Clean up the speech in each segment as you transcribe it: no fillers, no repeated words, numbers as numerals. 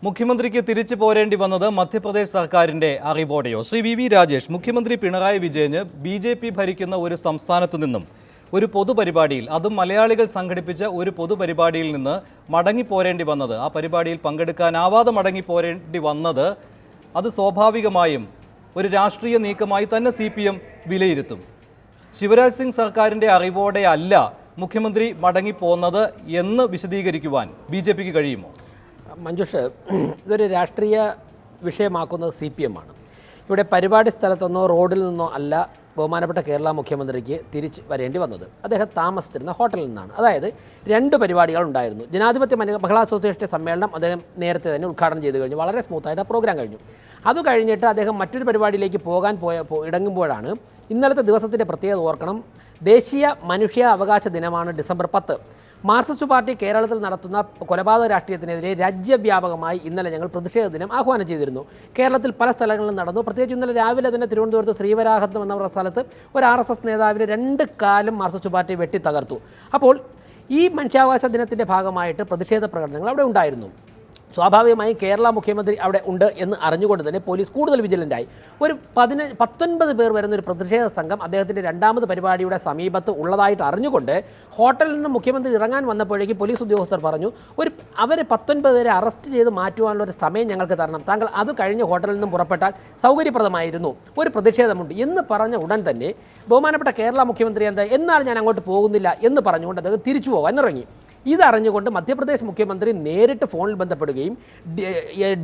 മുഖ്യമന്ത്രിക്ക് തിരിച്ചു പോരേണ്ടി വന്നത് മധ്യപ്രദേശ് സർക്കാരിന്റെ അറിവോടെയോ? ശ്രീ വി രാജേഷ്, മുഖ്യമന്ത്രി പിണറായി വിജയന് BJP ഭരിക്കുന്ന ഒരു സംസ്ഥാനത്ത് നിന്നും ഒരു പൊതുപരിപാടിയിൽ, അതും മലയാളികൾ സംഘടിപ്പിച്ച ഒരു പൊതുപരിപാടിയിൽ നിന്ന് മടങ്ങിപ്പോരേണ്ടി വന്നത്, ആ പരിപാടിയിൽ പങ്കെടുക്കാനാവാതെ മടങ്ങിപ്പോരേണ്ടി വന്നത്, അത് സ്വാഭാവികമായും ഒരു രാഷ്ട്രീയ നീക്കമായി തന്നെ CPM വിലയിരുത്തും. ശിവരാജ് സിംഗ് സർക്കാരിന്റെ അറിവോടെ അല്ല മുഖ്യമന്ത്രി മടങ്ങിപ്പോന്നത് എന്ന് വിശദീകരിക്കുവാൻ BJPക്ക് കഴിയുമോ? മഞ്ജുഷ്, ഇതൊരു രാഷ്ട്രീയ വിഷയമാക്കുന്നത് CPM ആണ്. ഇവിടെ പരിപാടി സ്ഥലത്തുനിന്നോ റോഡിൽ നിന്നോ അല്ല ബഹുമാനപ്പെട്ട കേരള മുഖ്യമന്ത്രിക്ക് തിരിച്ച് വരേണ്ടി വന്നത്. അദ്ദേഹം താമസിച്ചിരുന്ന ഹോട്ടലിൽ നിന്നാണ്. അതായത് 2 പരിപാടികൾ ഉണ്ടായിരുന്നു. ജനാധിപത്യ മഹിളാ അസോസിയേഷൻ്റെ സമ്മേളനം അദ്ദേഹം നേരത്തെ തന്നെ ഉദ്ഘാടനം ചെയ്ത് കഴിഞ്ഞു. വളരെ സ്മൂത്തായിട്ട് ആ പ്രോഗ്രാം കഴിഞ്ഞു. അത് കഴിഞ്ഞിട്ട് അദ്ദേഹം മറ്റൊരു പരിപാടിയിലേക്ക് ഇടങ്ങുമ്പോഴാണ് ഇന്നലത്തെ ദിവസത്തിൻ്റെ പ്രത്യേകത ഓർക്കണം. ദേശീയ മനുഷ്യാവകാശ ദിനമാണ് ഡിസംബർ 10. മാർക്സിസ്റ്റ് പാർട്ടി കേരളത്തിൽ നടത്തുന്ന കൊലപാതക രാഷ്ട്രീയത്തിനെതിരെ രാജ്യവ്യാപകമായി ഇന്നലെ ഞങ്ങൾ പ്രതിഷേധ ദിനം ആഹ്വാനം ചെയ്തിരുന്നു. കേരളത്തിൽ പല സ്ഥലങ്ങളിലും നടന്നു. പ്രത്യേകിച്ച് ഇന്നലെ രാവിലെ തന്നെ തിരുവനന്തപുരത്ത് ശ്രീവരാഹത്ത് എന്ന സ്ഥലത്ത് ഒരു RSS നേതാവിനെ 2 കാലം മാർക്സിസ്റ്റ് പാർട്ടി വെട്ടി തകർത്തു. അപ്പോൾ ഈ മനുഷ്യാവകാശ ദിനത്തിൻ്റെ ഭാഗമായിട്ട് പ്രതിഷേധ പ്രകടനങ്ങൾ അവിടെ ഉണ്ടായിരുന്നു. സ്വാഭാവികമായും കേരള മുഖ്യമന്ത്രി അവിടെ ഉണ്ട് എന്ന് അറിഞ്ഞുകൊണ്ട് തന്നെ പോലീസ് കൂടുതൽ വിജിലൻ്റായി. ഒരു 19 പേർ വരുന്ന ഒരു പ്രതിഷേധ സംഘം അദ്ദേഹത്തിൻ്റെ 2ാമത് പരിപാടിയുടെ സമീപത്ത് ഉള്ളതായിട്ട് അറിഞ്ഞുകൊണ്ട് ഹോട്ടലിൽ നിന്ന് മുഖ്യമന്ത്രി ഇറങ്ങാൻ വന്നപ്പോഴേക്കും പോലീസ് ഉദ്യോഗസ്ഥർ പറഞ്ഞു, അവരെ 19 പേരെ അറസ്റ്റ് ചെയ്ത് മാറ്റുവാനുള്ള ഒരു സമയം ഞങ്ങൾക്ക് തരണം, താങ്കൾ അത് കഴിഞ്ഞ് ഹോട്ടലിൽ നിന്നും പുറപ്പെട്ടാൽ സൗകര്യപ്രദമായിരുന്നു, ഒരു പ്രതിഷേധമുണ്ട് എന്ന് പറഞ്ഞ ഉടൻ തന്നെ ബഹുമാനപ്പെട്ട കേരള മുഖ്യമന്ത്രി എന്നാൽ ഞാൻ അങ്ങോട്ട് പോകുന്നില്ല എന്ന് പറഞ്ഞുകൊണ്ട് അദ്ദേഹം തിരിച്ചു പോകാൻ ഇറങ്ങി. ഇതറിഞ്ഞുകൊണ്ട് മധ്യപ്രദേശ് മുഖ്യമന്ത്രി നേരിട്ട് ഫോണിൽ ബന്ധപ്പെടുകയും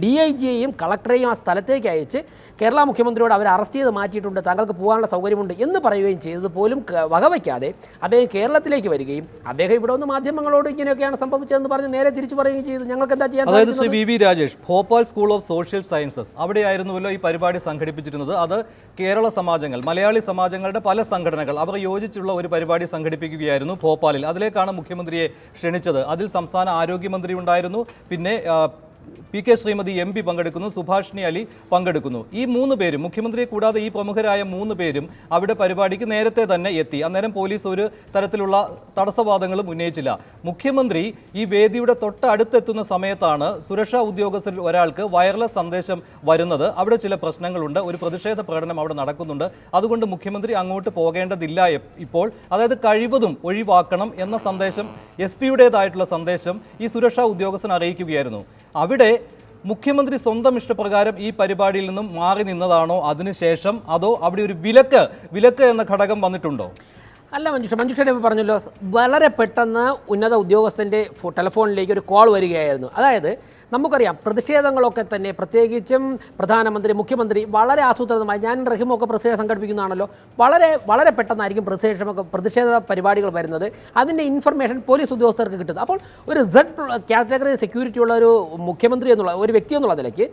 DIGയെയും കളക്ടറെയും ആ സ്ഥലത്തേക്ക് അയച്ച് കേരള മുഖ്യമന്ത്രിയോട് അവർ അറസ്റ്റ് ചെയ്ത് മാറ്റിയിട്ടുണ്ട്, താങ്കൾക്ക് പോകാനുള്ള സൗകര്യമുണ്ട് എന്ന് പറയുകയും ചെയ്തത് പോലും വകവയ്ക്കാതെ അദ്ദേഹം കേരളത്തിലേക്ക് വരികയും അദ്ദേഹം ഇവിടെ ഒന്ന് മാധ്യമങ്ങളോട് ഇങ്ങനെയൊക്കെയാണ് സംഭവിച്ചതെന്ന് പറഞ്ഞ് നേരെ തിരിച്ചു പറയുകയും ചെയ്തു. ഞങ്ങൾക്ക് എന്താ ചെയ്യാൻ? അതായത് Shri V Rajesh, Bhopal school of social sciences അവിടെയായിരുന്നുവല്ലോ ഈ പരിപാടി സംഘടിപ്പിച്ചിരുന്നത്. അത് കേരള സമാജങ്ങൾ, മലയാളി സമാജങ്ങളുടെ പല സംഘടനകൾ അവർ യോജിച്ചുള്ള ഒരു പരിപാടി സംഘടിപ്പിക്കുകയായിരുന്നു ഭോപ്പാലിൽ. അതിലേക്കാണ് മുഖ്യമന്ത്രിയെ ക്ഷണിച്ചത്. അതിൽ സംസ്ഥാന ആരോഗ്യമന്ത്രി ഉണ്ടായിരുന്നു, പിന്നെ PK ശ്രീമതി MP പങ്കെടുക്കുന്നു, സുഭാഷിണി അലി പങ്കെടുക്കുന്നു. ഈ 3 പേരും, മുഖ്യമന്ത്രിയെ കൂടാതെ ഈ പ്രമുഖരായ 3 പേരും അവിടെ പരിപാടിക്ക് നേരത്തെ തന്നെ എത്തി. അന്നേരം പോലീസ് ഒരു തരത്തിലുള്ള തടസ്സവാദങ്ങളും ഉന്നയിച്ചില്ല. മുഖ്യമന്ത്രി ഈ വേദിയുടെ തൊട്ടടുത്തെത്തുന്ന സമയത്താണ് സുരക്ഷാ ഉദ്യോഗസ്ഥരിൽ ഒരാൾക്ക് വയർലെസ് സന്ദേശം വരുന്നത്. അവിടെ ചില പ്രശ്നങ്ങളുണ്ട്, ഒരു പ്രതിഷേധ പ്രകടനം അവിടെ നടക്കുന്നുണ്ട്, അതുകൊണ്ട് മുഖ്യമന്ത്രി അങ്ങോട്ട് പോകേണ്ടതില്ല ഇപ്പോൾ, അതായത് കഴിവതും ഒഴിവാക്കണം എന്ന സന്ദേശം, SP-യുടേതായിട്ടുള്ള സന്ദേശം ഈ സുരക്ഷാ ഉദ്യോഗസ്ഥൻ അറിയിക്കുകയായിരുന്നു. അവിടെ മുഖ്യമന്ത്രി സ്വന്തം ഇഷ്ടപ്രകാരം ഈ പരിപാടിയിൽ നിന്നും മാറി നിന്നതാണോ അതിനുശേഷം, അതോ അവിടെ ഒരു വിലക്ക് എന്ന ഘടകം വന്നിട്ടുണ്ടോ? അല്ല മഞ്ജുഷേനെ പറഞ്ഞല്ലോ, വളരെ പെട്ടെന്ന് ഉന്നത ഉദ്യോഗസ്ഥൻ്റെ ടെലിഫോണിലേക്ക് ഒരു കോൾ വരികയായിരുന്നു. അതായത് നമുക്കറിയാം പ്രതിഷേധങ്ങളൊക്കെ തന്നെ, പ്രത്യേകിച്ചും പ്രധാനമന്ത്രി, മുഖ്യമന്ത്രി വളരെ ആസൂത്രിതമായി, ഞാൻ റഹീമൊക്കെ പ്രതിഷേധം സംഘടിപ്പിക്കുന്നതാണല്ലോ, വളരെ പെട്ടെന്നായിരിക്കും പ്രതിഷേധ പരിപാടികൾ വരുന്നത്. അതിൻ്റെ ഇൻഫർമേഷൻ പോലീസ് ഉദ്യോഗസ്ഥർക്ക് കിട്ടുന്നത്. അപ്പോൾ ഒരു Z കാറ്റഗറി സെക്യൂരിറ്റി ഉള്ള ഒരു മുഖ്യമന്ത്രി എന്നുള്ള ഒരു വ്യക്തി എന്നുള്ള നിലയ്ക്ക്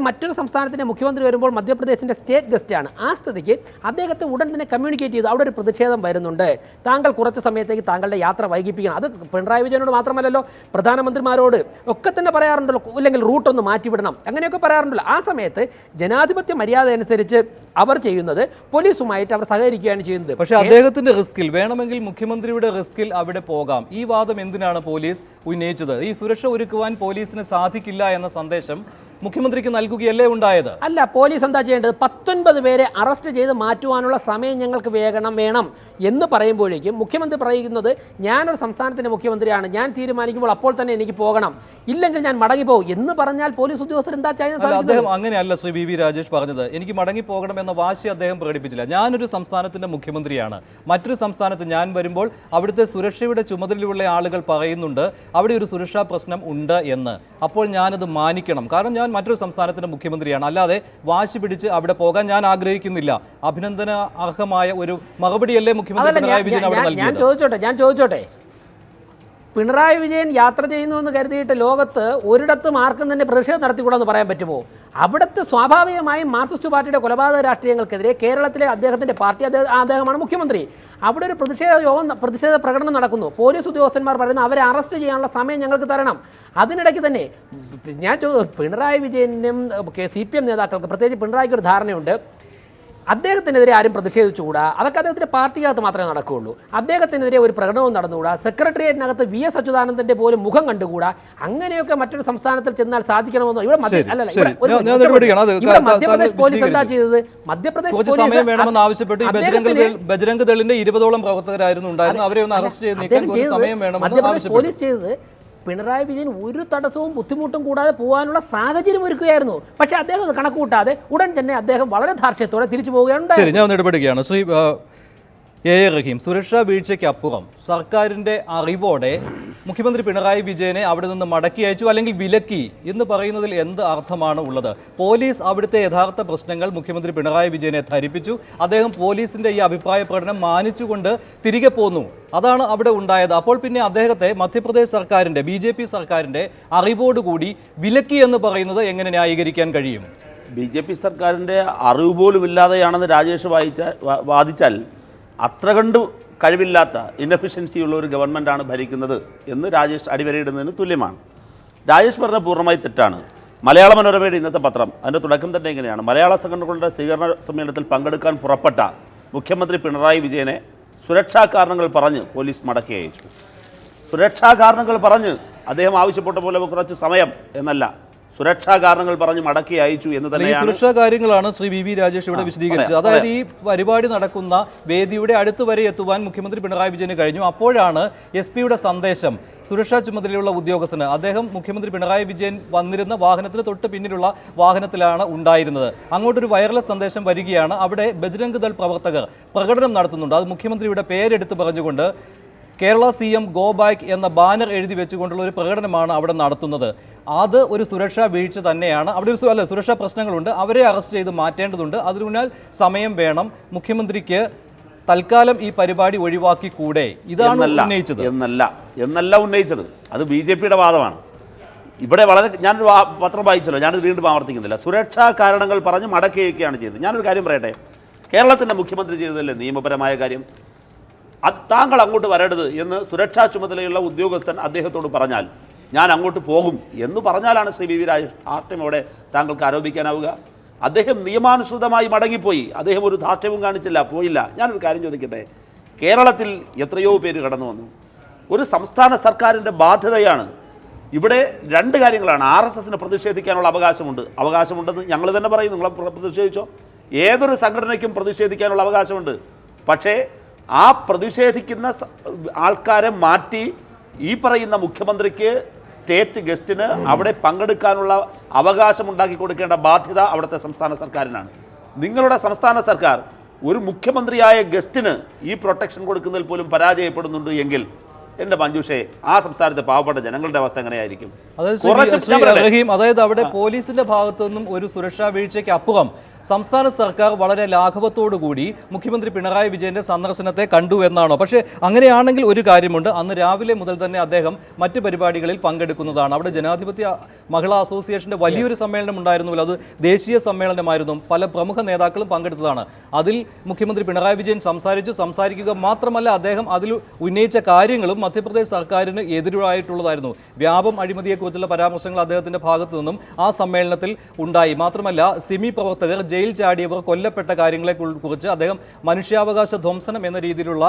മറ്റൊരു സംസ്ഥാനത്തിൻ്റെ മുഖ്യമന്ത്രി വരുമ്പോൾ മധ്യപ്രദേശിൻ്റെ സ്റ്റേറ്റ് ഗസ്റ്റാണ്. ആ സ്ഥിതിക്ക് അദ്ദേഹത്തെ ഉടൻ തന്നെ കമ്മ്യൂണിക്കേറ്റ് ചെയ്തു, അവിടെ ഒരു പ്രതിഷേധം വരുന്നുണ്ട്, താങ്കൾ കുറച്ച് സമയത്തേക്ക് താങ്കളുടെ യാത്ര വൈകിപ്പിക്കണം. അത് പിണറായി വിജയനോട് മാത്രമല്ലല്ലോ, പ്രധാനമന്ത്രിമാരോട് ഒക്കെ തന്നെ പറയാറുണ്ടല്ലോ, അല്ലെങ്കിൽ റൂട്ടൊന്ന് മാറ്റിവിടണം, അങ്ങനെയൊക്കെ പറയാറുണ്ടല്ലോ. ആ സമയത്ത് ജനാധിപത്യ മര്യാദ അനുസരിച്ച് അവർ ചെയ്യുന്നത് പോലീസുമായിട്ട് അവർ സഹകരിക്കുകയാണ് ചെയ്യുന്നത്. പക്ഷേ അദ്ദേഹത്തിന്റെ റിസ്കിൽ, വേണമെങ്കിൽ മുഖ്യമന്ത്രിയുടെ റിസ്കിൽ അവിടെ പോകാം. ഈ വാദം എന്തിനാണ് പോലീസ് ഉന്നയിച്ചത്? ഈ സുരക്ഷ ഒരുക്കുവാൻ പോലീസിന് സാധിക്കില്ല എന്ന സന്ദേശം മുഖ്യമന്ത്രിക്ക് നൽകുകയല്ലേ ഉണ്ടായത്? അല്ല, പോലീസ് എന്താ ചെയ്യേണ്ടത്? 19 പേരെ അറസ്റ്റ് ചെയ്ത് മാറ്റുവാനുള്ള സമയം ഞങ്ങൾക്ക് വേണം എന്ന് പറയുമ്പോഴേക്കും മുഖ്യമന്ത്രി പറയുന്നത്, ഞാനൊരു സംസ്ഥാനത്തിൻ്റെ മുഖ്യമന്ത്രിയാണ്, ഞാൻ തീരുമാനിക്കുമ്പോൾ അപ്പോൾ തന്നെ എനിക്ക് പോകണം, ഇല്ലെങ്കിൽ ഞാൻ മടങ്ങിപ്പോകും എന്ന് പറഞ്ഞാൽ പോലീസ് ഉദ്യോഗസ്ഥർ എന്താ ചെയ്യുന്നത്? അദ്ദേഹം അങ്ങനെയല്ല ശ്രീ വി രാജേഷ് പറഞ്ഞത്. എനിക്ക് മടങ്ങിപ്പോകണം എന്ന വാശി അദ്ദേഹം പ്രകടിപ്പിച്ചില്ല. ഞാനൊരു സംസ്ഥാനത്തിൻ്റെ മുഖ്യമന്ത്രിയാണ്, മറ്റൊരു സംസ്ഥാനത്ത് ഞാൻ വരുമ്പോൾ അവിടുത്തെ സുരക്ഷയുടെ ചുമതലയുള്ള ആളുകൾ പറയുന്നുണ്ട് അവിടെ ഒരു സുരക്ഷാ പ്രശ്നം ഉണ്ട് എന്ന്, അപ്പോൾ ഞാനത് മാനിക്കണം, കാരണം ഞാൻ മറ്റൊരു സംസ്ഥാനത്തിന്റെ മുഖ്യമന്ത്രിയാണ്, അല്ലാതെ വാശി പിടിച്ച് അവിടെ പോകാൻ ഞാൻ ആഗ്രഹിക്കുന്നില്ല. അഭിനന്ദന അർഹമായ ഒരു മറുപടിയല്ലേ മുഖ്യമന്ത്രി പിണറായി വിജയൻ അവിടെ നൽകിയത്? ഞാൻ ചോദിച്ചോട്ടെ, പിണറായി വിജയൻ യാത്ര ചെയ്യുന്നു എന്ന് കരുതിയിട്ട് ലോകത്ത് ഒരിടത്തും ആർക്കും തന്നെ പ്രതിഷേധം നടത്തിക്കൂടെന്ന് പറയാൻ പറ്റുമോ? അവിടുത്തെ സ്വാഭാവികമായും മാർക്സിസ്റ്റ് പാർട്ടിയുടെ കൊലപാതക രാഷ്ട്രീയങ്ങൾക്കെതിരെ കേരളത്തിലെ അദ്ദേഹത്തിൻ്റെ പാർട്ടി, അദ്ദേഹമാണ് മുഖ്യമന്ത്രി, അവിടെ ഒരു പ്രതിഷേധ പ്രകടനം നടക്കുന്നു. പോലീസ് ഉദ്യോഗസ്ഥന്മാർ പറയുന്നു അവരെ അറസ്റ്റ് ചെയ്യാനുള്ള സമയം ഞങ്ങൾക്ക് തരണം. അതിനിടയ്ക്ക് തന്നെ പിണറായി വിജയനും CPM നേതാക്കൾക്ക്, പ്രത്യേകിച്ച് പിണറായിക്ക് ഒരു ധാരണയുണ്ട്, അദ്ദേഹത്തിനെതിരെ ആരും പ്രതിഷേധിച്ചുകൂടാ, അതൊക്കെ അദ്ദേഹത്തിൻ്റെ പാർട്ടിക്കകത്ത് മാത്രമേ നടക്കുകയുള്ളൂ. അദ്ദേഹത്തിനെതിരെ ഒരു പ്രകടനവും നടന്നുകൂടാ, സെക്രട്ടേറിയറ്റിനകത്ത് VS അച്യുതാനന്ദൻ്റെ പോലും മുഖം കണ്ടുകൂടാ. അങ്ങനെയൊക്കെ മറ്റൊരു സംസ്ഥാനത്തിൽ ചെന്നാൽ സാധിക്കണമെന്നോ ഇവിടെ മധ്യപ്രദേശ് പോലീസ് എന്താ ചെയ്തത്? മധ്യപ്രദേശ് വേണമെന്ന് ആവശ്യപ്പെട്ട് ബജരംഗ് ദളിന്റെ 20ഓളം പ്രവർത്തകരായിരുന്നു ഉണ്ടായിരുന്നു. അവരെ ഒന്ന് അറസ്റ്റ് ചെയ്ത് സമയം വേണമെന്ന് പോലീസ് ചെയ്തത് പിണറായി വിജയൻ ഒരു തടസ്സവും ബുദ്ധിമുട്ടും കൂടാതെ പോകാനുള്ള സാഹചര്യം ഒരുക്കുകയായിരുന്നു. പക്ഷേ അദ്ദേഹം അത് കണക്ക് കൂട്ടാതെ ഉടൻ തന്നെ അദ്ദേഹം വളരെ ധാർഷ്ട്യത്തോടെ തിരിച്ചു പോവുകയാണ്. ശരി, ഞാൻ ഒന്ന് ഇടപെടുകയാണ്. ശ്രീ A.A. റഹീം, സുരക്ഷാ വീഴ്ചയ്ക്കപ്പുറം സർക്കാരിൻ്റെ അറിവോടെ മുഖ്യമന്ത്രി പിണറായി വിജയനെ അവിടെ നിന്ന് മടക്കി അയച്ചു അല്ലെങ്കിൽ വിലക്കി എന്ന് പറയുന്നതിൽ എന്ത് അർത്ഥമാണ് ഉള്ളത്? പോലീസ് അവിടുത്തെ യഥാർത്ഥ പ്രശ്നങ്ങൾ മുഖ്യമന്ത്രി പിണറായി വിജയനെ ധരിപ്പിച്ചു. അദ്ദേഹം പോലീസിൻ്റെ ഈ അഭിപ്രായ പ്രകടനം മാനിച്ചുകൊണ്ട് തിരികെ പോന്നു. അതാണ് അവിടെ ഉണ്ടായത്. അപ്പോൾ പിന്നെ അദ്ദേഹത്തെ മധ്യപ്രദേശ് സർക്കാരിൻ്റെ BJP സർക്കാരിൻ്റെ അറിവോടുകൂടി വിലക്കി എന്ന് പറയുന്നത് എങ്ങനെ ന്യായീകരിക്കാൻ കഴിയും? BJP സർക്കാരിൻ്റെ അറിവ് പോലും ഇല്ലാതെയാണെന്ന് രാജേഷ് വാദിച്ചാൽ അത്ര കണ്ട് കഴിവില്ലാത്ത ഇൻഎഫിഷ്യൻസിയുള്ള ഒരു ഗവൺമെൻറ്റാണ് ഭരിക്കുന്നത് എന്ന് രാജേഷ് അടിവരയിടുന്നതിന് തുല്യമാണ്. രാജേഷ് പറഞ്ഞ പൂർണ്ണമായി തെറ്റാണ്. മലയാള മനോരമയുടെ ഇന്നത്തെ പത്രം അതിൻ്റെ തുടക്കം തന്നെ എങ്ങനെയാണ്? മലയാള സംഘടനകളുടെ സ്വീകരണ സമ്മേളനത്തിൽ പങ്കെടുക്കാൻ പുറപ്പെട്ട മുഖ്യമന്ത്രി പിണറായി വിജയനെ സുരക്ഷാ കാരണങ്ങൾ പറഞ്ഞ് പോലീസ് മടക്കി അയച്ചു. സുരക്ഷാ കാരണങ്ങൾ പറഞ്ഞ് അദ്ദേഹം ആവശ്യപ്പെട്ട പോലെ കുറച്ച് സമയം എന്നല്ല, സുരക്ഷാ കാരണങ്ങൾ പറഞ്ഞ് മടക്കി അയച്ചു എന്ന് തന്നെയാണ്. സുരക്ഷാ കാര്യങ്ങളാണ് ശ്രീ VV രാജേഷ് ഇവിടെ വിശദീകരിച്ചത്. അതായത് ഈ പരിപാടി നടക്കുന്ന വേദിയുടെ അടുത്ത് വരെ എത്തുവാൻ മുഖ്യമന്ത്രി പിണറായി വിജയന് കഴിഞ്ഞു. അപ്പോഴാണ് SP-യുടെ സന്ദേശം സുരക്ഷാ ചുമതലയുള്ള ഉദ്യോഗസ്ഥന്, അദ്ദേഹം മുഖ്യമന്ത്രി പിണറായി വിജയൻ വന്നിരുന്ന വാഹനത്തിന് തൊട്ട് പിന്നിലുള്ള വാഹനത്തിലാണ് ഉണ്ടായിരുന്നത്. അങ്ങോട്ടൊരു വയർലെസ് സന്ദേശം വരികയാണ്. അവിടെ ബജ്രംഗ് ദൾ പ്രവർത്തകർ പ്രകടനം നടത്തുന്നുണ്ട്. അത് മുഖ്യമന്ത്രിയുടെ പേരെടുത്ത് പറഞ്ഞുകൊണ്ട് കേരള CM ഗോ ബാക്ക് എന്ന ബാനർ എഴുതി വെച്ചുകൊണ്ടുള്ള ഒരു പ്രകടനമാണ് അവിടെ നടത്തുന്നത്. അത് ഒരു സുരക്ഷാ വീഴ്ച തന്നെയാണ്. അവിടെ ഒരു സുരക്ഷാ പ്രശ്നങ്ങളുണ്ട്. അവരെ അറസ്റ്റ് ചെയ്ത് മാറ്റേണ്ടതുണ്ട്. അതിനുമുന്നാൽ സമയം വേണം. മുഖ്യമന്ത്രിക്ക് തൽക്കാലം ഈ പരിപാടി ഒഴിവാക്കി കൂടെ? ഇതാണ് ഉന്നയിച്ചത് എന്നല്ല ഉന്നയിച്ചത്. അത് BJP-യുടെ വാദമാണ്. ഇവിടെ ഞാനൊരു പത്രം വായിച്ചല്ലോ, ഞാനത് വീണ്ടും ആവർത്തിക്കുന്നില്ല. സുരക്ഷാ കാരണങ്ങൾ പറഞ്ഞ് മടക്കി അയക്കുകയാണ് ചെയ്തത്. ഞാനൊരു കാര്യം പറയട്ടെ, കേരളത്തിൻ്റെ മുഖ്യമന്ത്രി ചെയ്തതല്ലേ നിയമപരമായ കാര്യം? താങ്കൾ അങ്ങോട്ട് വരരുത് എന്ന് സുരക്ഷാ ചുമതലയുള്ള ഉദ്യോഗസ്ഥൻ അദ്ദേഹത്തോട് പറഞ്ഞാൽ ഞാൻ അങ്ങോട്ട് പോകും എന്ന് പറഞ്ഞാലാണ് ശ്രീ VV രാജേഷ് ധാർഷ്ട്യമോടെ താങ്കൾക്ക് ആരോപിക്കാനാവുക? അദ്ദേഹം നിയമാനുസൃതമായി മടങ്ങിപ്പോയി. അദ്ദേഹം ഒരു ധാർഷ്ട്യവും കാണിച്ചില്ല, പോയില്ല. ഞാനൊരു കാര്യം ചോദിക്കട്ടെ, കേരളത്തിൽ എത്രയോ പേര് കടന്നു വന്നു. ഒരു സംസ്ഥാന സർക്കാരിൻ്റെ ബാധ്യതയാണ്. ഇവിടെ രണ്ട് കാര്യങ്ങളാണ്. RSSന് പ്രതിഷേധിക്കാനുള്ള അവകാശമുണ്ടെന്ന് ഞങ്ങൾ തന്നെ പറയും. നിങ്ങൾ പ്രതിഷേധിച്ചോ? ഏതൊരു സംഘടനയ്ക്കും പ്രതിഷേധിക്കാനുള്ള അവകാശമുണ്ട്. പക്ഷേ ആ പ്രതിഷേധിക്കുന്ന ആൾക്കാരെ മാറ്റി ഈ പറയുന്ന മുഖ്യമന്ത്രിക്ക് സ്റ്റേറ്റ് ഗസ്റ്റിന് അവിടെ പങ്കെടുക്കാനുള്ള അവകാശം ഉണ്ടാക്കി കൊടുക്കേണ്ട ബാധ്യത അവിടുത്തെ സംസ്ഥാന സർക്കാരിനാണ്. നിങ്ങളുടെ സംസ്ഥാന സർക്കാർ ഒരു മുഖ്യമന്ത്രിയായ ഗസ്റ്റിന് ഈ പ്രൊട്ടക്ഷൻ കൊടുക്കുന്നതിൽ പോലും പരാജയപ്പെടുന്നുണ്ട് എങ്കിൽ എൻ്റെ മഞ്ജുഷേ, ആ സംസ്ഥാനത്തെ പാവപ്പെട്ട ജനങ്ങളുടെ അവസ്ഥ എങ്ങനെയായിരിക്കും? അതായത് അവിടെ പോലീസിന്റെ ഭാഗത്തു നിന്നും ഒരു സുരക്ഷാ വീഴ്ചയ്ക്ക് അപ്പുറം സംസ്ഥാന സർക്കാർ വളരെ ലാഘവത്തോടുകൂടി മുഖ്യമന്ത്രി പിണറായി വിജയന്റെ സന്ദർശനത്തെ കണ്ടു എന്നാണോ? പക്ഷേ അങ്ങനെയാണെങ്കിൽ ഒരു കാര്യമുണ്ട്, അന്ന് രാവിലെ മുതൽ തന്നെ അദ്ദേഹം മറ്റ് പരിപാടികളിൽ പങ്കെടുക്കുന്നതാണ്. അവിടെ ജനാധിപത്യ മഹിളാ അസോസിയേഷന്റെ വലിയൊരു സമ്മേളനം ഉണ്ടായിരുന്നുവല്ലോ, അത് ദേശീയ സമ്മേളനമായിരുന്നു. പല പ്രമുഖ നേതാക്കളും പങ്കെടുത്തതാണ്. അതിൽ മുഖ്യമന്ത്രി പിണറായി വിജയൻ സംസാരിക്കുക മാത്രമല്ല, അദ്ദേഹം അതിൽ ഉന്നയിച്ച കാര്യങ്ങളും മധ്യപ്രദേശ് സർക്കാരിന് എതിരായിട്ടുള്ളതായിരുന്നു. വ്യാപം അഴിമതിയെക്കുറിച്ചുള്ള പരാമർശങ്ങൾ അദ്ദേഹത്തിന്റെ ഭാഗത്തു നിന്നും ആ സമ്മേളനത്തിൽ ഉണ്ടായി. മാത്രമല്ല, സിമി പ്രവർത്തകർ ജയിൽ ചാടിയവർ കൊല്ലപ്പെട്ട കാര്യങ്ങളെ കുറിച്ച് അദ്ദേഹം മനുഷ്യാവകാശ ധ്വംസനം എന്ന രീതിയിലുള്ള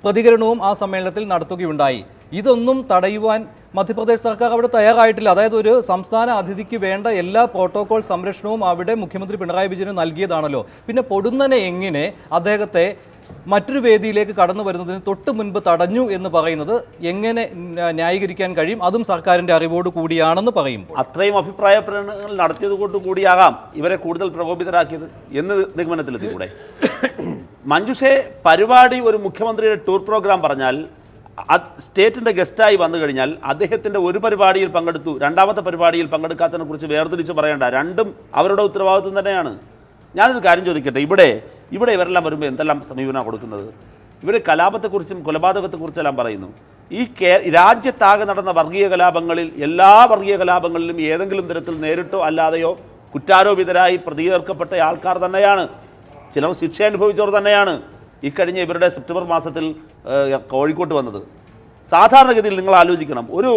പ്രതികരണവും ആ സമ്മേളനത്തിൽ നടത്തുകയുണ്ടായി. ഇതൊന്നും തടയുവാൻ മധ്യപ്രദേശ് സർക്കാർ അവിടെ തയ്യാറായിട്ടില്ല. അതായത് ഒരു സംസ്ഥാന അതിഥിക്ക് വേണ്ട എല്ലാ പ്രോട്ടോകോൾ സംരക്ഷണവും അവിടെ മുഖ്യമന്ത്രി പിണറായി വിജയന് നൽകിയതാണല്ലോ. പിന്നെ പൊടുന്നനെ എങ്ങനെ അദ്ദേഹത്തെ മറ്റൊരു വേദിയിലേക്ക് കടന്നു വരുന്നതിന് തൊട്ട് മുൻപ് തടഞ്ഞു എന്ന് പറയുന്നത് എങ്ങനെ ന്യായീകരിക്കാൻ കഴിയും? അതും സർക്കാരിൻ്റെ അറിവോട് കൂടിയാണെന്ന് പറയും. അത്രയും അഭിപ്രായ പ്രകടനങ്ങൾ നടത്തിയത് കൊണ്ട് കൂടിയാകാം ഇവരെ കൂടുതൽ പ്രകോപിതരാക്കിയത് എന്ന് നിഗമനത്തിലെത്തിക്കൂടെ? മഞ്ജുഷേ, പരിപാടി ഒരു മുഖ്യമന്ത്രിയുടെ ടൂർ പ്രോഗ്രാം പറഞ്ഞാൽ സ്റ്റേറ്റിൻ്റെ ഗസ്റ്റായി വന്നു കഴിഞ്ഞാൽ അദ്ദേഹത്തിൻ്റെ ഒരു പരിപാടിയിൽ പങ്കെടുത്തു, രണ്ടാമത്തെ പരിപാടിയിൽ പങ്കെടുക്കാത്തതിനെ കുറിച്ച് വേർതിരിച്ച് പറയേണ്ട. രണ്ടും അവരുടെ ഉത്തരവാദിത്വം തന്നെയാണ്. ഞാനൊരു കാര്യം ചോദിക്കട്ടെ, ഇവിടെ ഇവരെല്ലാം വരുമ്പോൾ എന്തെല്ലാം സമീപനമാണ് കൊടുക്കുന്നത്? ഇവർ കലാപത്തെക്കുറിച്ചും കൊലപാതകത്തെക്കുറിച്ചെല്ലാം പറയുന്നു. ഈ രാജ്യത്താകെ നടന്ന വർഗീയ കലാപങ്ങളിൽ, എല്ലാ വർഗീയ കലാപങ്ങളിലും ഏതെങ്കിലും തരത്തിൽ നേരിട്ടോ അല്ലാതെയോ കുറ്റാരോപിതരായി പ്രതികർക്കപ്പെട്ട ആൾക്കാർ തന്നെയാണ്. ചിലർ ശിക്ഷ അനുഭവിച്ചവർ തന്നെയാണ് ഇക്കഴിഞ്ഞ ഇവരുടെ സെപ്റ്റംബർ മാസത്തിൽ കോഴിക്കോട്ട് വന്നത്. സാധാരണഗതിയിൽ നിങ്ങൾ ആലോചിക്കണം, ഒരു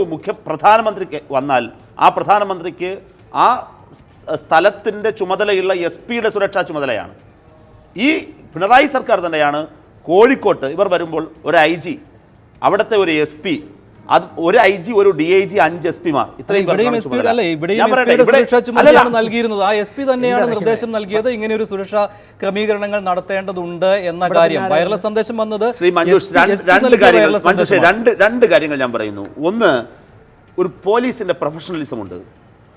പ്രധാനമന്ത്രിക്ക് വന്നാൽ ആ പ്രധാനമന്ത്രിക്ക് ആ സ്ഥലത്തിൻ്റെ ചുമതലയുള്ള SP-യുടെ സുരക്ഷാ ചുമതലയാണ്. ഈ പിണറായി സർക്കാർ തന്നെയാണ് കോഴിക്കോട്ട് ഇവർ വരുമ്പോൾ ഒരു IG, അവിടുത്തെ ഒരു SP, അത് ഒരു IG, ഒരു DIG, 5 SP-മാർ നൽകിയിരുന്നത്. ആ SP തന്നെയാണ് നിർദ്ദേശം നൽകിയത് ഇങ്ങനെ ഒരു സുരക്ഷാ ക്രമീകരണങ്ങൾ നടത്തേണ്ടതുണ്ട് എന്ന കാര്യം. വയർലെസ് സന്ദേശം വന്നത് ശ്രീ മഞ്ജുഷ്, രണ്ട് കാര്യങ്ങൾ ഞാൻ പറയുന്നു. ഒന്ന്, ഒരു പോലീസിന്റെ പ്രൊഫഷണലിസം ഉണ്ട്.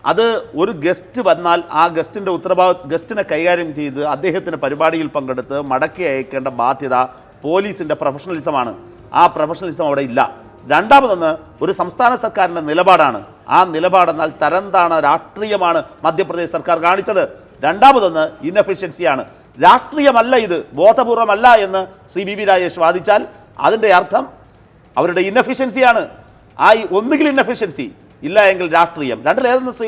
അത് ഒരു ഗസ്റ്റ് വന്നാൽ ആ ഗസ്റ്റിനെ കൈകാര്യം ചെയ്ത് അദ്ദേഹത്തിൻ്റെ പരിപാടിയിൽ പങ്കെടുത്ത് മടക്കി അയക്കേണ്ട ബാധ്യത പോലീസിൻ്റെ പ്രൊഫഷണലിസമാണ്. ആ പ്രൊഫഷണലിസം അവിടെ ഇല്ല. രണ്ടാമതൊന്ന്, ഒരു സംസ്ഥാന സർക്കാരിൻ്റെ നിലപാടാണ്. ആ നിലപാടെന്നാൽ തരംതാണ രാഷ്ട്രീയമാണ് മധ്യപ്രദേശ് സർക്കാർ കാണിച്ചത്. രണ്ടാമതൊന്ന്, ഇൻഎഫിഷ്യൻസിയാണ്. രാഷ്ട്രീയമല്ല ഇത്, ബോധപൂർവമല്ല എന്ന് ശ്രീ വി രാജേഷ് വാദിച്ചാൽ അതിൻ്റെ അർത്ഥം അവരുടെ ഇൻഎഫിഷ്യൻസിയാണ്. ഒന്നുകിൽ ഇൻഎഫിഷ്യൻസി, ഇല്ല എങ്കിൽ രാഷ്ട്രീയം. രണ്ടിലേതെന്ന് ശ്രീ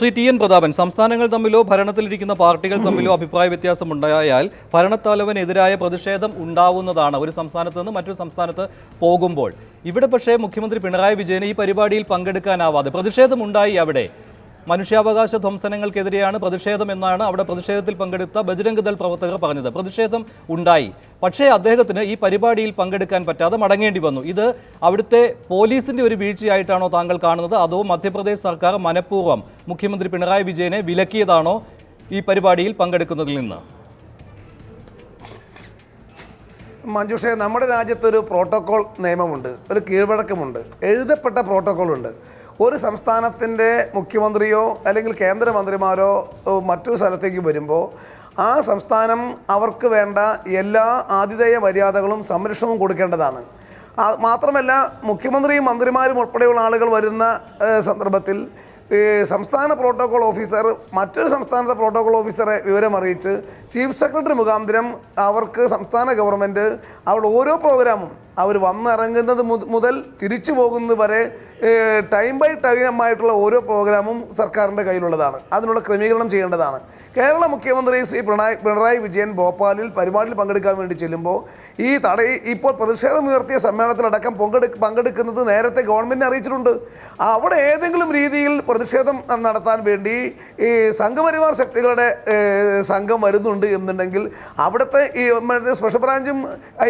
ശ്രീ TN പ്രതാപൻ, സംസ്ഥാനങ്ങൾ തമ്മിലോ ഭരണത്തിലിരിക്കുന്ന പാർട്ടികൾ തമ്മിലോ അഭിപ്രായ വ്യത്യാസം ഉണ്ടായാൽ ഭരണത്തലവനെതിരായ പ്രതിഷേധം ഉണ്ടാവുന്നതാണ് ഒരു സംസ്ഥാനത്ത് നിന്ന് മറ്റൊരു സംസ്ഥാനത്ത് പോകുമ്പോൾ. ഇവിടെ പക്ഷേ മുഖ്യമന്ത്രി പിണറായി വിജയന് ഈ പരിപാടിയിൽ പങ്കെടുക്കാനാവാതെ പ്രതിഷേധമുണ്ടായി. അവിടെ മനുഷ്യാവകാശ ധ്വംസനങ്ങൾക്കെതിരെയാണ് പ്രതിഷേധം എന്നാണ് അവിടെ പ്രതിഷേധത്തിൽ പങ്കെടുത്ത ബജ്രംഗ് ദൾ പ്രവർത്തകർ പറഞ്ഞത്. പ്രതിഷേധം ഉണ്ടായി, പക്ഷേ അദ്ദേഹത്തിന് ഈ പരിപാടിയിൽ പങ്കെടുക്കാൻ പറ്റാതെ മടങ്ങേണ്ടി വന്നു. ഇത് അവിടുത്തെ പോലീസിന്റെ ഒരു വീഴ്ചയായിട്ടാണോ താങ്കൾ കാണുന്നത്, അതോ മധ്യപ്രദേശ് സർക്കാർ മനഃപൂർവ്വം മുഖ്യമന്ത്രി പിണറായി വിജയനെ വിലക്കിയതാണോ ഈ പരിപാടിയിൽ പങ്കെടുക്കുന്നതിൽ നിന്ന്? മഞ്ജുഷേ, നമ്മുടെ രാജ്യത്തൊരു പ്രോട്ടോകോൾ നിയമമുണ്ട്, ഒരു കീഴ്വഴക്കമുണ്ട്, എഴുതപ്പെട്ട പ്രോട്ടോകോളുണ്ട്. ഒരു സംസ്ഥാനത്തിൻ്റെ മുഖ്യമന്ത്രിയോ അല്ലെങ്കിൽ കേന്ദ്രമന്ത്രിമാരോ മറ്റൊരു സ്ഥലത്തേക്ക് വരുമ്പോൾ ആ സംസ്ഥാനം അവർക്ക് വേണ്ട എല്ലാ ആതിഥേയ മര്യാദകളും സംരക്ഷണവും കൊടുക്കേണ്ടതാണ്. മാത്രമല്ല, മുഖ്യമന്ത്രിയും മന്ത്രിമാരും ഉൾപ്പെടെയുള്ള ആളുകൾ വരുന്ന സന്ദർഭത്തിൽ സംസ്ഥാന പ്രോട്ടോകോൾ ഓഫീസർ മറ്റൊരു സംസ്ഥാനത്തെ പ്രോട്ടോകോൾ ഓഫീസറെ വിവരമറിയിച്ച് ചീഫ് സെക്രട്ടറി മുഖാന്തരം അവർക്ക് സംസ്ഥാന ഗവൺമെൻറ് അവിടെ ഓരോ പ്രോഗ്രാമും അവർ വന്നിറങ്ങുന്നത് മുതൽ തിരിച്ചു പോകുന്നത് വരെ ടൈം ബൈ ടൈമായിട്ടുള്ള ഓരോ പ്രോഗ്രാമും സർക്കാരിൻ്റെ കയ്യിലുള്ളതാണ്. അതിനുള്ള ക്രമീകരണം ചെയ്യേണ്ടതാണ്. കേരള മുഖ്യമന്ത്രി ശ്രീ പിണറായി വിജയൻ ഭോപ്പാലിൽ പരിപാടിയിൽ പങ്കെടുക്കാൻ വേണ്ടി ചെല്ലുമ്പോൾ ഇപ്പോൾ പ്രതിഷേധമുയർത്തിയ സമ്മേളനത്തിലടക്കം പങ്കെടുക്കുന്നത് നേരത്തെ ഗവൺമെൻറ്റിനെ അറിയിച്ചിട്ടുണ്ട്. അവിടെ ഏതെങ്കിലും രീതിയിൽ പ്രതിഷേധം നടത്താൻ വേണ്ടി ഈ സംഘപരിവാർ ശക്തികളുടെ സംഘം വരുന്നുണ്ട് എന്നുണ്ടെങ്കിൽ അവിടുത്തെ ഈ സ്പെഷ്യൽ ബ്രാഞ്ചും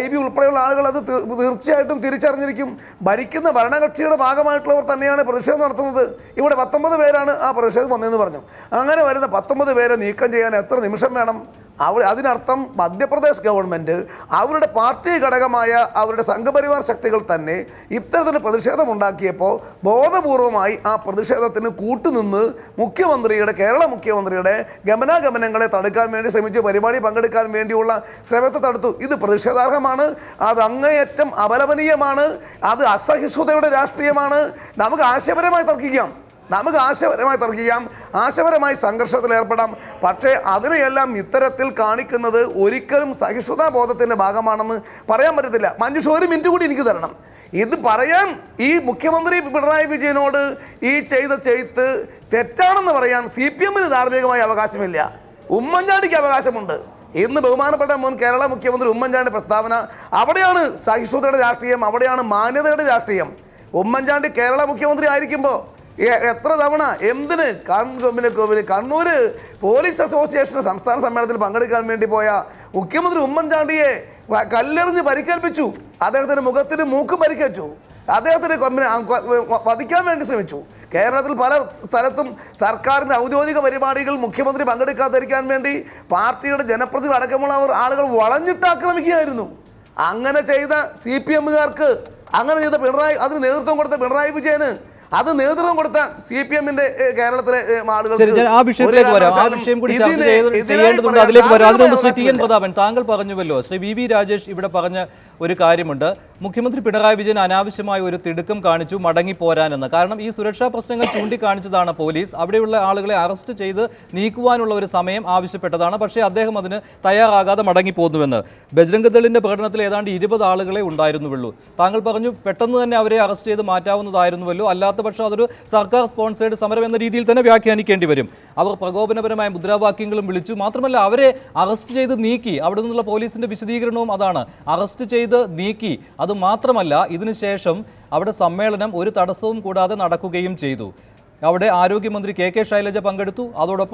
IB ഉൾപ്പെടെയുള്ള ആളുകൾ അത് തീർച്ചയായിട്ടും തിരിച്ചറിഞ്ഞിരിക്കും. ഭരിക്കുന്ന ഭരണകക്ഷിയുടെ ഭാഗമായിട്ടുള്ളവർ തന്നെയാണ് പ്രതിഷേധം നടത്തുന്നത്. ഇവിടെ 19 പേരാണ് ആ പ്രതിഷേധം വന്നതെന്ന് പറഞ്ഞു. അങ്ങനെ വരുന്ന 19 പേരെ നീക്കം ചെയ്യാൻ എത്ര നിമിഷം വേണം? അതിനർത്ഥം മധ്യപ്രദേശ് ഗവൺമെൻറ് അവരുടെ പാർട്ടി ഘടകമായ അവരുടെ സംഘപരിവാർ ശക്തികൾ തന്നെ ഇത്തരത്തിൽ പ്രതിഷേധമുണ്ടാക്കിയപ്പോൾ ബോധപൂർവമായി ആ പ്രതിഷേധത്തിന് കൂട്ടുനിന്ന് കേരള മുഖ്യമന്ത്രിയുടെ ഗമനാഗമനങ്ങളെ തടുക്കാൻ വേണ്ടി ശ്രമിച്ചു, പരിപാടി പങ്കെടുക്കാൻ വേണ്ടിയുള്ള ശ്രമത്തെ തടുത്തു. ഇത് പ്രതിഷേധാർഹമാണ്, അത് അങ്ങേയറ്റം അപലപനീയമാണ്, അത് അസഹിഷ്ണുതയുടെ രാഷ്ട്രീയമാണ്. നമുക്ക് ആശയപരമായി തർക്കിക്കാം, ആശയപരമായി സംഘർഷത്തിൽ ഏർപ്പെടാം. പക്ഷേ അതിനെയെല്ലാം ഇത്തരത്തിൽ കാണിക്കുന്നത് ഒരിക്കലും സഹിഷ്ണുതാ ബോധത്തിൻ്റെ ഭാഗമാണെന്ന് പറയാൻ പറ്റത്തില്ല. മഞ്ജുഷ, ഒരു മിനിറ്റ് കൂടി എനിക്ക് തരണം. ഇത് പറയാൻ ഈ മുഖ്യമന്ത്രി പിണറായി വിജയനോട് ഈ ചെയ്ത ചെയ്ത്ത് തെറ്റാണെന്ന് പറയാൻ CPM-ന് ധാർമ്മികമായ അവകാശമില്ല, ഉമ്മൻചാണ്ടിക്ക് അവകാശമുണ്ട്. ഇന്ന് ബഹുമാനപ്പെട്ട മുൻ കേരള മുഖ്യമന്ത്രി ഉമ്മൻചാണ്ടി പ്രസ്താവന, അവിടെയാണ് സഹിഷ്ണുതയുടെ രാഷ്ട്രീയം, അവിടെയാണ് മാന്യതയുടെ രാഷ്ട്രീയം. ഉമ്മൻചാണ്ടി കേരള മുഖ്യമന്ത്രി ആയിരിക്കുമ്പോൾ എത്ര തവണ എന്തിന് കണ്ണൂർ പോലീസ് അസോസിയേഷൻ സംസ്ഥാന സമ്മേളനത്തിൽ പങ്കെടുക്കാൻ വേണ്ടി പോയ മുഖ്യമന്ത്രി ഉമ്മൻചാണ്ടിയെ കല്ലെറിഞ്ഞ് പരിക്കേൽപ്പിച്ചു, അദ്ദേഹത്തിൻ്റെ മുഖത്തിന് മൂക്കും പരിക്കേറ്റു, അദ്ദേഹത്തിന് വധിക്കാൻ വേണ്ടി ശ്രമിച്ചു. കേരളത്തിൽ പല സ്ഥലത്തും സർക്കാരിൻ്റെ ഔദ്യോഗിക പരിപാടികൾ മുഖ്യമന്ത്രി പങ്കെടുക്കാതിരിക്കാൻ വേണ്ടി പാർട്ടിയുടെ ജനപ്രതിനിധി അടക്കമുള്ള ആളുകൾ വളഞ്ഞിട്ട് ആക്രമിക്കുകയായിരുന്നു. അങ്ങനെ ചെയ്ത CPM-കാർക്ക്, അങ്ങനെ ചെയ്ത അതിന് നേതൃത്വം കൊടുത്ത പിണറായി വിജയന്, അത് നേതൃത്വം കൊടുത്ത CPM-ന്റെ കേരളത്തിലെ പ്രതാപൻ, താങ്കൾ പറഞ്ഞുവല്ലോ, ശ്രീ VV രാജേഷ് ഇവിടെ പറഞ്ഞ ഒരു കാര്യമുണ്ട്. മുഖ്യമന്ത്രി പിണറായി വിജയൻ അനാവശ്യമായ ഒരു തിടുക്കം കാണിച്ചു മടങ്ങിപ്പോരാനെന്ന്. കാരണം ഈ സുരക്ഷാ പ്രശ്നങ്ങൾ ചൂണ്ടിക്കാണിച്ചതാണ് പോലീസ്, അവിടെയുള്ള ആളുകളെ അറസ്റ്റ് ചെയ്ത് നീക്കുവാനുള്ള ഒരു സമയം ആവശ്യപ്പെട്ടതാണ്. പക്ഷേ അദ്ദേഹം അതിന് തയ്യാറാകാതെ മടങ്ങിപ്പോന്നുവെന്ന്. ബജ്രംഗ് ദളിന്റെ പ്രകടനത്തിൽ ഏതാണ്ട് 20 ആളുകളെ ഉണ്ടായിരുന്നുള്ളൂ. താങ്കൾ പറഞ്ഞു പെട്ടെന്ന് തന്നെ അവരെ അറസ്റ്റ് ചെയ്ത് മാറ്റാവുന്നതായിരുന്നുവല്ലോ, അല്ലാത്ത പക്ഷേ അതൊരു സർക്കാർ സ്പോൺസേഡ് സമരം എന്ന രീതിയിൽ തന്നെ വ്യാഖ്യാനിക്കേണ്ടി വരും. അവർ പ്രകോപനപരമായ മുദ്രാവാക്യങ്ങളും വിളിച്ചു. മാത്രമല്ല അവരെ അറസ്റ്റ് ചെയ്ത് നീക്കി. അവിടെ നിന്നുള്ള പോലീസിന്റെ വിശദീകരണവും അതാണ്, അറസ്റ്റ് ചെയ്ത് നീക്കി. അതുമാത്രമല്ല, ഇതിനുശേഷം അവിടെ സമ്മേളനം ഒരു തടസ്സവും കൂടാതെ നടക്കുകയും ചെയ്തു. അവിടെ ആരോഗ്യമന്ത്രി KK ശൈലജ പങ്കെടുത്തു. അതോടൊപ്പം